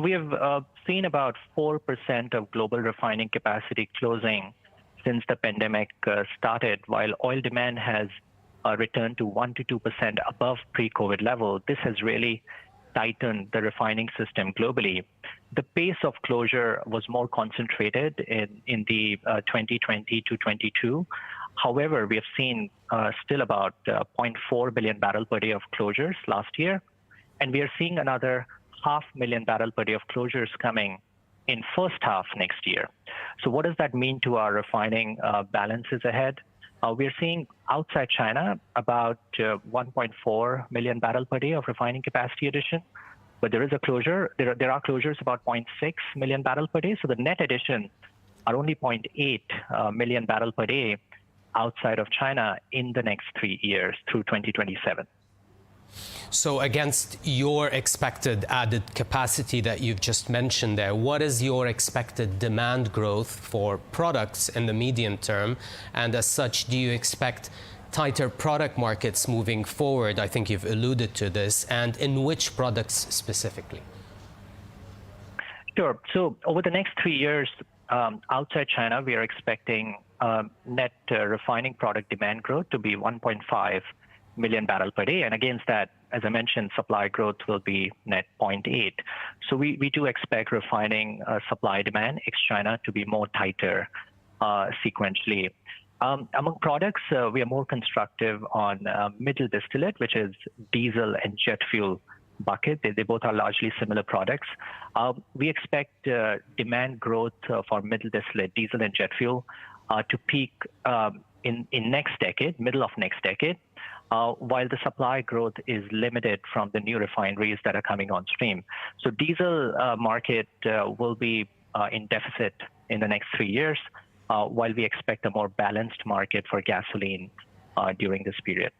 we have seen about 4% of global refining capacity closing since the pandemic started, while oil demand has returned to 1 to 2% above pre-COVID level. This has really tightened the refining system globally. The pace of closure was more concentrated in the 2020 to 22. However, we have seen still about 0.4 billion barrel per day of closures last year, and we are seeing another 500,000 barrel per day of closures coming in first half next year. So what does that mean to our refining balances ahead? We're seeing outside China about 1.4 million barrel per day of refining capacity addition, but there is a closure. There are closures about 0.6 million barrel per day. So the net addition are only 0.8 million barrel per day outside of China in the next 3 years through 2027. So against your expected added capacity that you've just mentioned there, what is your expected demand growth for products in the medium term? And as such, do you expect tighter product markets moving forward? I think you've alluded to this. And in which products specifically? Sure. So over the next 3 years, outside China, we are expecting net refining product demand growth to be 1.5 million barrel per day. And against that, as I mentioned, supply growth will be net 0.8. So we do expect refining supply demand ex-China to be more tighter sequentially. Among products, we are more constructive on middle distillate, which is diesel and jet fuel bucket. They both are largely similar products. We expect demand growth for middle distillate, diesel and jet fuel to peak in next decade, middle of next decade, while the supply growth is limited from the new refineries that are coming on stream. So diesel market will be in deficit in the next 3 years, while we expect a more balanced market for gasoline during this period.